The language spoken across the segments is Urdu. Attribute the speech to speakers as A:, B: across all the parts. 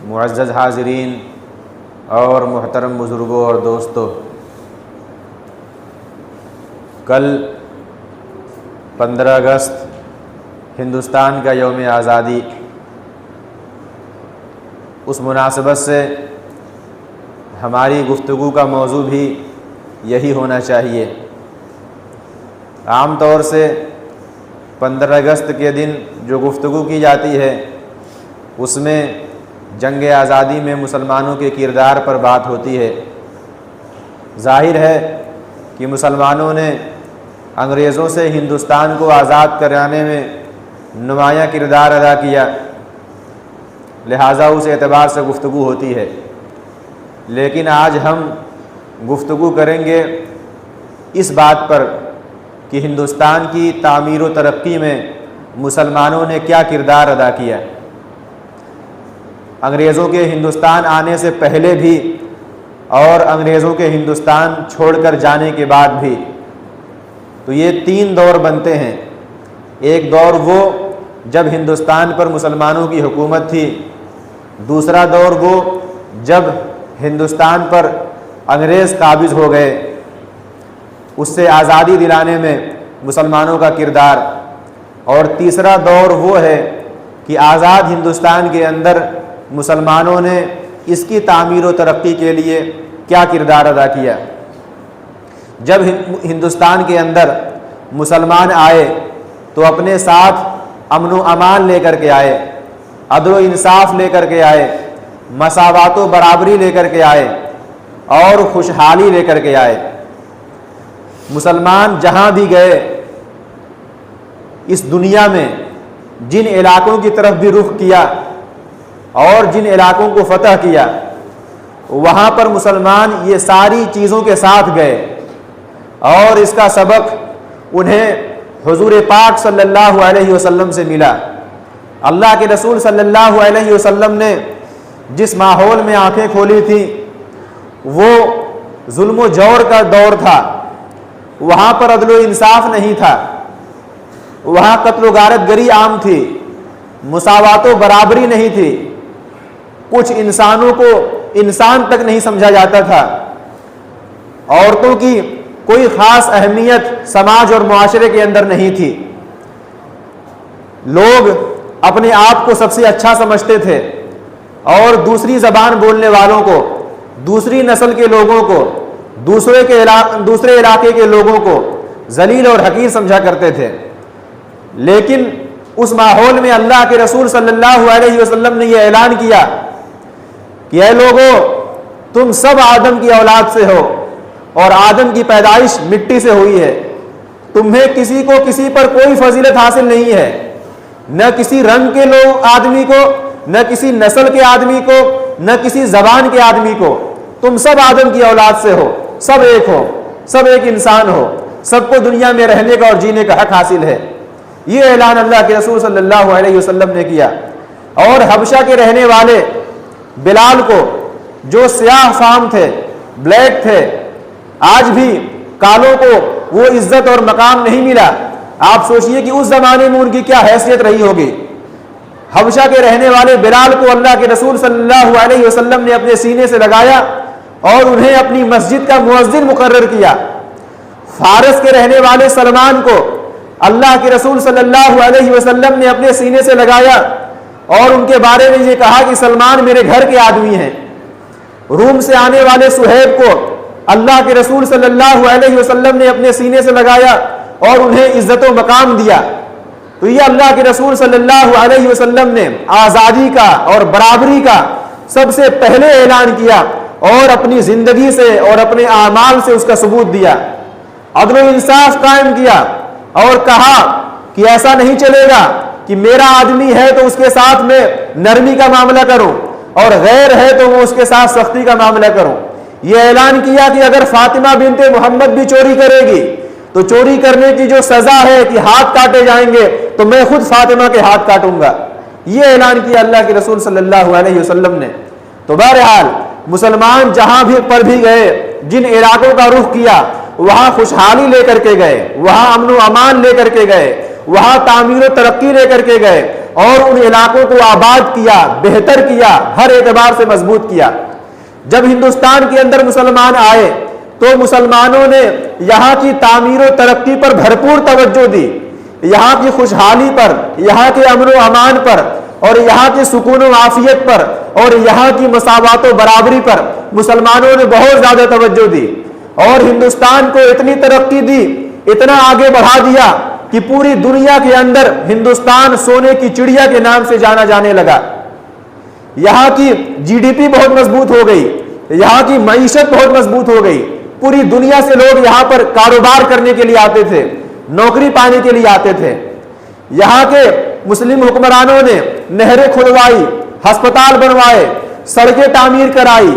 A: معزز حاضرین اور محترم بزرگوں اور دوستوں، کل 15 اگست ہندوستان کا یوم آزادی، اس مناسبت سے ہماری گفتگو کا موضوع بھی یہی ہونا چاہیے۔ عام طور سے 15 اگست کے دن جو گفتگو کی جاتی ہے اس میں جنگ آزادی میں مسلمانوں کے کردار پر بات ہوتی ہے۔ ظاہر ہے کہ مسلمانوں نے انگریزوں سے ہندوستان کو آزاد کرانے میں نمایاں کردار ادا کیا، لہٰذا اس اعتبار سے گفتگو ہوتی ہے۔ لیکن آج ہم گفتگو کریں گے اس بات پر کہ ہندوستان کی تعمیر و ترقی میں مسلمانوں نے کیا کردار ادا کیا، انگریزوں کے ہندوستان آنے سے پہلے بھی اور انگریزوں کے ہندوستان چھوڑ کر جانے کے بعد بھی۔ تو یہ 3 دور بنتے ہیں۔ ایک دور وہ جب ہندوستان پر مسلمانوں کی حکومت تھی، دوسرا دور وہ جب ہندوستان پر انگریز قابض ہو گئے، اس سے آزادی دلانے میں مسلمانوں کا کردار، اور تیسرا دور وہ ہے کہ آزاد ہندوستان کے اندر مسلمانوں نے اس کی تعمیر و ترقی کے لیے کیا کردار ادا کیا۔ جب ہندوستان کے اندر مسلمان آئے تو اپنے ساتھ امن و امان لے کر کے آئے، عدل و انصاف لے کر کے آئے، مساوات و برابری لے کر کے آئے اور خوشحالی لے کر کے آئے۔ مسلمان جہاں بھی گئے اس دنیا میں، جن علاقوں کی طرف بھی رخ کیا اور جن علاقوں کو فتح کیا، وہاں پر مسلمان یہ ساری چیزوں کے ساتھ گئے، اور اس کا سبق انہیں حضور پاک صلی اللہ علیہ وسلم سے ملا۔ اللہ کے رسول صلی اللہ علیہ وسلم نے جس ماحول میں آنکھیں کھولی تھیں وہ ظلم و جور کا دور تھا، وہاں پر عدل و انصاف نہیں تھا، وہاں قتل و غارت گری عام تھی، مساوات و برابری نہیں تھی، کچھ انسانوں کو انسان تک نہیں سمجھا جاتا تھا، عورتوں کی کوئی خاص اہمیت سماج اور معاشرے کے اندر نہیں تھی، لوگ اپنے آپ کو سب سے اچھا سمجھتے تھے اور دوسری زبان بولنے والوں کو، دوسری نسل کے لوگوں کو، دوسرے علاقے کے لوگوں کو ذلیل اور حقیر سمجھا کرتے تھے۔ لیکن اس ماحول میں اللہ کے رسول صلی اللہ علیہ وسلم نے یہ اعلان کیا کہ اے لوگو، تم سب آدم کی اولاد سے ہو اور آدم کی پیدائش مٹی سے ہوئی ہے، تمہیں کسی کو کسی پر کوئی فضیلت حاصل نہیں ہے، نہ کسی رنگ کے لوگ آدمی کو، نہ کسی نسل کے آدمی کو، نہ کسی زبان کے آدمی کو، تم سب آدم کی اولاد سے ہو، سب ایک ہو، سب ایک انسان ہو، سب کو دنیا میں رہنے کا اور جینے کا حق حاصل ہے۔ یہ اعلان اللہ کے رسول صلی اللہ علیہ وسلم نے کیا۔ اور حبشہ کے رہنے والے بلال کو، جو سیاہ فام تھے، بلیک تھے، آج بھی کالوں کو وہ عزت اور مقام نہیں ملا۔ آپ سوچئے کہ اس زمانے میں ان کی کیا حیثیت رہی ہوگی۔ حبشہ کے رہنے والے بلال کو اللہ کے رسول صلی اللہ علیہ وسلم نے اپنے سینے سے لگایا اور انہیں اپنی مسجد کا مؤذن مقرر کیا۔ فارس کے رہنے والے سلمان کو اللہ کے رسول صلی اللہ علیہ وسلم نے اپنے سینے سے لگایا اور ان کے بارے میں یہ کہا کہ سلمان میرے گھر کے آدمی ہیں۔ روم سے آنے والے صہیب کو اللہ کے رسول صلی اللہ علیہ وسلم نے اپنے سینے سے لگایا اور انہیں عزت و مقام دیا۔ تو یہ اللہ کے رسول صلی اللہ علیہ وسلم نے آزادی کا اور برابری کا سب سے پہلے اعلان کیا اور اپنی زندگی سے اور اپنے اعمال سے اس کا ثبوت دیا۔ عدل و انصاف قائم کیا اور کہا کہ ایسا نہیں چلے گا کہ میرا آدمی ہے تو اس کے ساتھ میں نرمی کا معاملہ کروں اور غیر ہے تو وہ اس کے ساتھ سختی کا معاملہ کروں۔ یہ اعلان کیا کہ اگر فاطمہ بنت محمد بھی چوری کرے گی تو چوری کرنے کی جو سزا ہے کہ ہاتھ کاٹے جائیں گے تو میں خود فاطمہ کے ہاتھ کاٹوں گا۔ یہ اعلان کیا اللہ کے رسول صلی اللہ علیہ وسلم نے۔ تو بہرحال مسلمان جہاں بھی پر بھی گئے، جن علاقوں کا رخ کیا، وہاں خوشحالی لے کر کے گئے، وہاں امن و امان لے کر کے گئے، وہاں تعمیر و ترقی لے کر کے گئے، اور ان علاقوں کو آباد کیا، بہتر کیا، ہر اعتبار سے مضبوط کیا۔ جب ہندوستان کے اندر مسلمان آئے تو مسلمانوں نے یہاں کی تعمیر و ترقی پر بھرپور توجہ دی، یہاں کی خوشحالی پر، یہاں کے امن و امان پر، اور یہاں کی سکون و عافیت پر، اور یہاں کی مساوات و برابری پر مسلمانوں نے بہت زیادہ توجہ دی، اور ہندوستان کو اتنی ترقی دی، اتنا آگے بڑھا دیا کہ پوری دنیا کے اندر ہندوستان سونے کی چڑیا کے نام سے جانا جانے لگا۔ یہاں کی جی ڈی پی بہت مضبوط ہو گئی، یہاں کی معیشت بہت مضبوط ہو گئی، پوری دنیا سے لوگ یہاں پر کاروبار کرنے کے لیے آتے تھے، نوکری پانے کے لیے آتے تھے۔ یہاں کے مسلم حکمرانوں نے نہریں کھلوائی، ہسپتال بنوائے، سڑکیں تعمیر کرائی،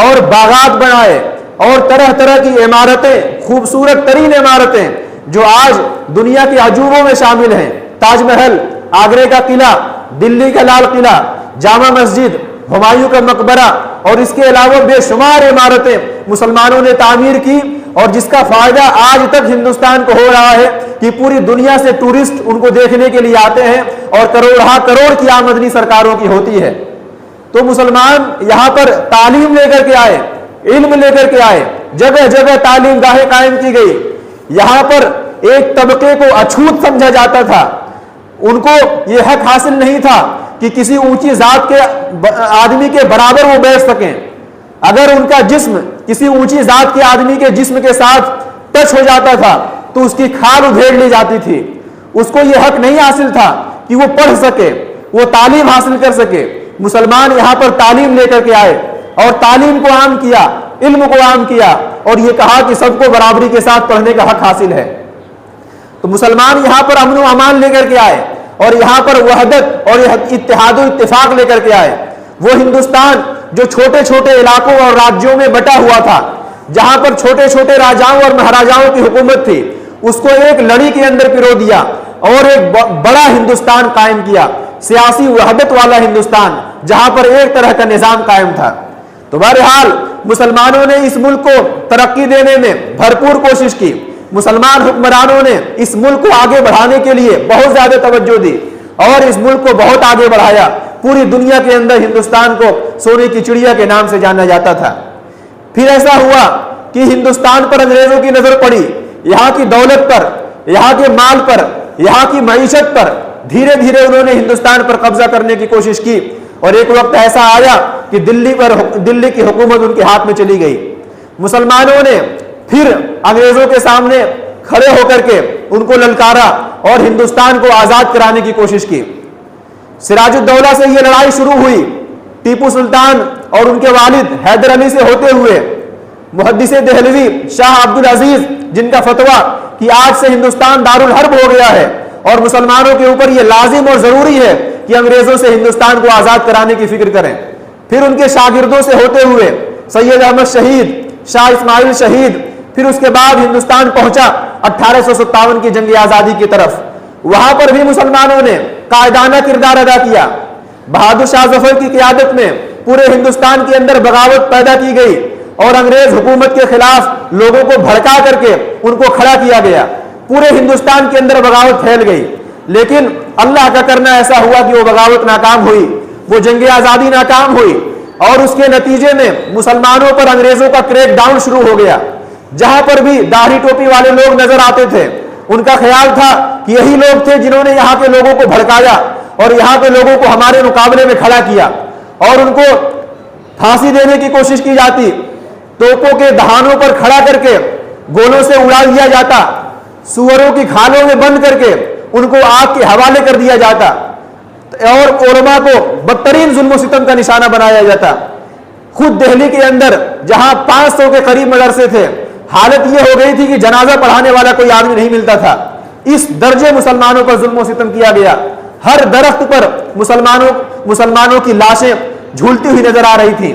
A: اور باغات بنائے، اور طرح طرح کی عمارتیں، خوبصورت ترین عمارتیں جو آج دنیا کے عجوبوں میں شامل ہیں، تاج محل، آگرے کا قلعہ، دلی کا لال قلعہ، جامع مسجد، ہمایوں کا مقبرہ، اور اس کے علاوہ بے شمار عمارتیں مسلمانوں نے تعمیر کی، اور جس کا فائدہ آج تک ہندوستان کو ہو رہا ہے کہ پوری دنیا سے ٹورسٹ ان کو دیکھنے کے لیے آتے ہیں، اور کروڑ کی آمدنی سرکاروں کی ہوتی ہے۔ تو مسلمان یہاں پر تعلیم لے کر کے آئے، علم لے کر کے آئے، جگہ جگہ تعلیم گاہیں قائم کی گئی۔ یہاں پر ایک طبقے کو اچھوت سمجھا جاتا تھا، ان کو یہ حق حاصل نہیں تھا کہ کسی اونچی ذات کے آدمی کے برابر وہ بیٹھ سکیں۔ اگر ان کا جسم کسی اونچی ذات کے آدمی کے جسم کے ساتھ ٹچ ہو جاتا تھا تو اس کی کھال ادھیڑ لی جاتی تھی۔ اس کو یہ حق نہیں حاصل تھا کہ وہ پڑھ سکے، وہ تعلیم حاصل کر سکے۔ مسلمان یہاں پر تعلیم لے کر کے آئے اور تعلیم کو عام کیا، علم کو عام کیا، اور یہ کہا کہ سب کو برابری کے ساتھ پڑھنے کا حق حاصل ہے۔ تو مسلمان یہاں پر امن و امان لے کر کے آئے، اور یہاں پر وحدت اور اتحاد و اتفاق لے کر کے آئے۔ وہ ہندوستان جو چھوٹے چھوٹے علاقوں اور راجیوں میں بٹا ہوا تھا، جہاں پر چھوٹے چھوٹے راجاؤں اور مہاراجاؤں کی حکومت تھی، اس کو ایک لڑی کے اندر پرو دیا اور ایک بڑا ہندوستان قائم کیا، سیاسی وحدت والا ہندوستان، جہاں پر ایک طرح کا نظام قائم تھا۔ تو بہرحال مسلمانوں نے اس ملک کو ترقی دینے میں بھرپور کوشش کی، مسلمان حکمرانوں نے اس ملک کو آگے بڑھانے کے لیے بہت زیادہ توجہ دی، اور اس ملک کو بہت آگے بڑھایا۔ پوری دنیا کے اندر ہندوستان کو سونے کی چڑیا کے نام سے جانا جاتا تھا۔ پھر ایسا ہوا کہ ہندوستان پر انگریزوں کی نظر پڑی، یہاں کی دولت پر، یہاں کے مال پر، یہاں کی معیشت پر۔ دھیرے دھیرے انہوں نے ہندوستان پر قبضہ کرنے کی کوشش کی، اور ایک وقت ایسا آیا کہ دلی کی حکومت ان کے ہاتھ میں چلی گئی۔ مسلمانوں نے پھر انگریزوں کے سامنے کھڑے ہو کر کے ان کو للکارا اور ہندوستان کو آزاد کرانے کی کوشش کی۔ سراج الدولہ سے یہ لڑائی شروع ہوئی، ٹیپو سلطان اور ان کے والد حیدر علی سے ہوتے ہوئے محدث دہلوی شاہ عبد العزیز، جن کا فتویٰ کہ آج سے ہندوستان دارالحرب ہو گیا ہے اور مسلمانوں کے اوپر یہ لازم اور ضروری ہے کہ انگریزوں سے ہندوستان کو آزاد کرانے کی فکر کریں۔ پھر ان کے شاگردوں سے ہوتے ہوئے سید احمد شہید، شاہ اسماعیل شہید، پھر اس کے بعد ہندوستان پہنچا 1857 کی جنگ آزادی کی طرف۔ وہاں پر بھی مسلمانوں نے قائدانہ کردار ادا کیا۔ بہادر شاہ ظفر کی قیادت میں پورے ہندوستان کے اندر بغاوت پیدا کی گئی، اور انگریز حکومت کے خلاف لوگوں کو بھڑکا کر کے ان کو کھڑا کیا گیا۔ پورے ہندوستان کے اندر بغاوت پھیل گئی، لیکن اللہ کا کرنا ایسا ہوا کہ وہ بغاوت ناکام ہوئی، وہ جنگ آزادی ناکام ہوئی، اور اس کے نتیجے میں مسلمانوں پر انگریزوں کا کریک ڈاؤن شروع ہو گیا۔ جہاں پر بھی داڑھی ٹوپی والے لوگ نظر آتے تھے، ان کا خیال تھا کہ یہی لوگ تھے جنہوں نے یہاں کے لوگوں کو بھڑکایا اور یہاں کے لوگوں کو ہمارے مقابلے میں کھڑا کیا، اور ان کو پھانسی دینے کی کوشش کی جاتی، توپوں کے دہانوں پر کھڑا کر کے گولوں سے اڑا دیا جاتا، سوروں کی کھالوں میں بند کر کے ان کو آگ کے حوالے کر دیا جاتا، اور علماء کو بدترین ظلم و ستم کا نشانہ بنایا جاتا۔ خود دہلی کے اندر جہاں 500 کے قریب مدرسے تھے، حالت یہ ہو گئی تھی کہ جنازہ پڑھانے والا کوئی آدمی نہیں ملتا تھا۔ اس درجے مسلمانوں پر ظلم و ستم کیا گیا۔ ہر درخت پر مسلمانوں کی لاشیں جھولتی ہوئی نظر آ رہی تھی۔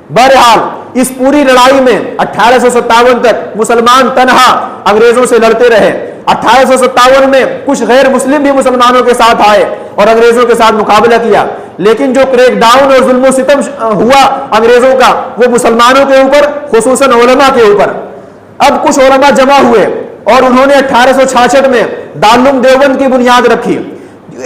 A: بہرحال اس پوری لڑائی میں 1857 تک مسلمان تنہا انگریزوں سے لڑتے رہے۔ 1857 میں کچھ غیر مسلم بھی مسلمانوں کے ساتھ آئے اور انگریزوں کے ساتھ مقابلہ کیا، لیکن جو کریک ڈاؤن اور ظلم و ستم ہوا انگریزوں کا، وہ مسلمانوں کے اوپر، خصوصاً علماء کے اوپر۔ اب کچھ علماء جمع ہوئے اور انہوں نے 1866 میں دارالعلوم دیوبند کی بنیاد رکھی۔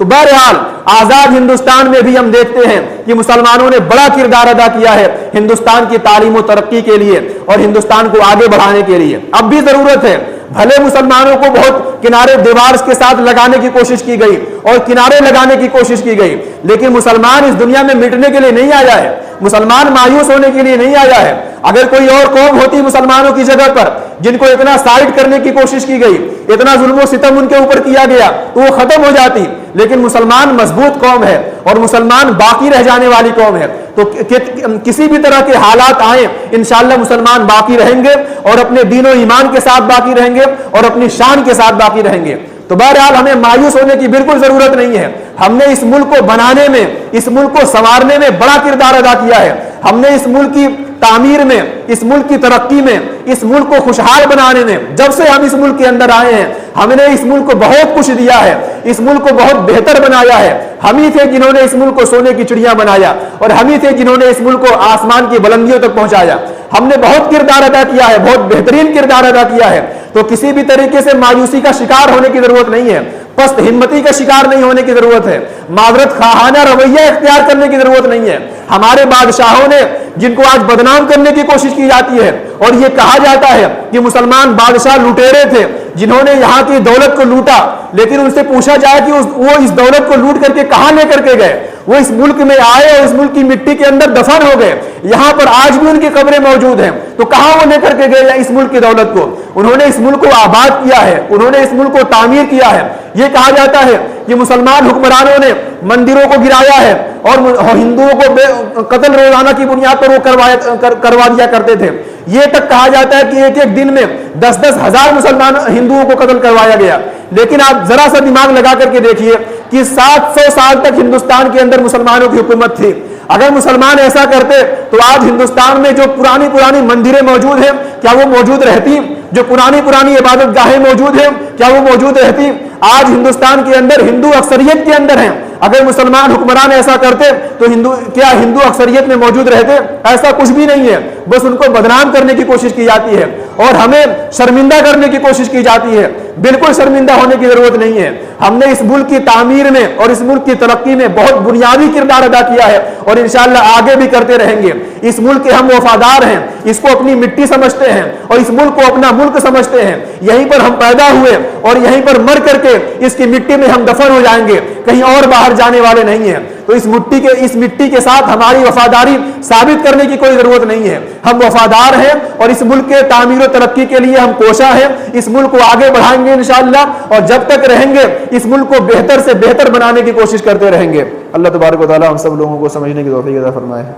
A: تو بہرحال آزاد ہندوستان میں بھی ہم دیکھتے ہیں کہ مسلمانوں نے بڑا کردار ادا کیا ہے ہندوستان کی تعلیم و ترقی کے لیے اور ہندوستان کو آگے بڑھانے کے لیے. اب بھی ضرورت ہے. بھلے مسلمانوں کو بہت کنارے دیوار کے ساتھ لگانے کی کوشش کی گئی اور کنارے لگانے کی کوشش کی گئی, لیکن مسلمان اس دنیا میں مٹنے کے لیے نہیں آیا ہے, مسلمان مایوس ہونے کے لیے نہیں آیا ہے. اگر کوئی اور قوم ہوتی مسلمانوں کی جگہ پر جن کو اتنا سائڈ کرنے کی کوشش کی گئی, اتنا ظلم و ستم ان کے اوپر کیا گیا, تو وہ ختم ہو جاتی. لیکن مسلمان مضبوط قوم ہے اور مسلمان باقی رہ جانے والی قوم ہے. تو کسی بھی طرح کے حالات آئیں انشاءاللہ مسلمان باقی رہیں گے اور اپنے دین و ایمان کے ساتھ باقی رہیں گے اور اپنی شان کے ساتھ باقی رہیں گے. تو بہرحال ہمیں مایوس ہونے کی بالکل ضرورت نہیں ہے. ہم نے اس ملک کو بنانے میں, اس ملک کو سنوارنے میں بڑا کردار ادا کیا ہے. ہم نے اس ملک کی تعمیر میں, اس ملک کی ترقی میں, اس ملک کو خوشحال بنانے میں, جب سے ہم اس ملک کے اندر آئے ہیں ہم نے اس ملک کو بہت کچھ دیا ہے, اس ملک کو بہت بہتر بنایا ہے. ہم ہی تھے جنہوں نے اس ملک کو سونے کی چڑیا بنایا اور ہم ہی تھے جنہوں نے اس ملک کو آسمان کی بلندیوں تک پہنچایا. ہم نے بہت کردار ادا کیا ہے, بہت بہترین کردار ادا کیا ہے. تو کسی بھی طریقے سے مایوسی کا شکار ہونے کی ضرورت نہیں ہے, پست ہمتی کا شکار نہیں ہونے کی ضرورت ہے, معذرت خواہانہ رویہ اختیار کرنے کی ضرورت نہیں ہے. ہمارے بادشاہوں نے جن کو آج بدنام کرنے کی کوشش کی جاتی ہے اور یہ کہا جاتا ہے کہ مسلمان بادشاہ لٹیرے تھے جنہوں نے یہاں کی دولت کو لوٹا, لیکن ان سے پوچھا جائے کہ وہ اس دولت کو لوٹ کر کے کہاں لے کر کے گئے. وہ اس ملک میں آئے اور اس ملک کی مٹی کے اندر دفن ہو گئے. یہاں پر آج بھی ان کی قبریں موجود ہیں. تو کہاں وہ لے کر کے گئے اس ملک کی دولت کو؟ انہوں نے اس ملک کو آباد کیا ہے, انہوں نے اس ملک کو تعمیر کیا ہے. یہ کہا جاتا ہے کہ مسلمان حکمرانوں نے مندروں کو گرایا ہے اور ہندوؤں کو قتل روزانہ کی بنیاد پر وہ کروا دیا کرتے تھے. یہ تک کہا جاتا ہے کہ ایک ایک دن میں 10-10 ہزار مسلمان ہندوؤں کو قتل کروایا گیا. لیکن آپ ذرا سا دماغ لگا کر کے دیکھیے کہ 700 سال تک ہندوستان کے اندر مسلمانوں کی حکومت تھی. اگر مسلمان ایسا کرتے تو آج ہندوستان میں جو پرانی مندریں موجود ہیں کیا وہ موجود رہتی؟ جو پرانی عبادت گاہیں موجود ہیں کیا وہ موجود رہتی؟ آج ہندوستان کے اندر ہندو اکثریت کے اندر ہیں. اگر مسلمان حکمران ایسا کرتے تو کیا ہندو اکثریت میں موجود رہتے؟ ایسا کچھ بھی نہیں ہے. بس ان کو بدنام کرنے کی کوشش کی جاتی ہے اور ہمیں شرمندہ کرنے کی کوشش کی جاتی ہے. بالکل شرمندہ ہونے کی ضرورت نہیں ہے. ہم نے اس ملک کی تعمیر میں اور اس ملک کی ترقی میں بہت بنیادی کردار ادا کیا ہے اور انشاءاللہ آگے بھی کرتے رہیں گے. اس ملک کے ہم وفادار ہیں, اس کو اپنی مٹی سمجھتے ہیں اور اس ملک کو اپنا ملک سمجھتے ہیں. یہیں پر ہم پیدا ہوئے اور یہیں پر مر کر کے اس کی مٹی میں ہم دفن ہو جائیں گے, کہیں اور باہر جانے والے نہیں ہیں. تو اس مٹی کے ساتھ ہماری وفاداری ثابت کرنے کی کوئی ضرورت نہیں ہے. ہم وفادار ہیں اور اس ملک کے تعمیر و ترقی کے لیے ہم کوشاں ہیں. اس ملک کو آگے بڑھائیں گے انشاءاللہ اور جب تک رہیں گے اس ملک کو بہتر سے بہتر بنانے کی کوشش کرتے رہیں گے. اللہ تبارک و تعالی ہم سب لوگوں کو سمجھنے کی توفیق عطا فرمائے.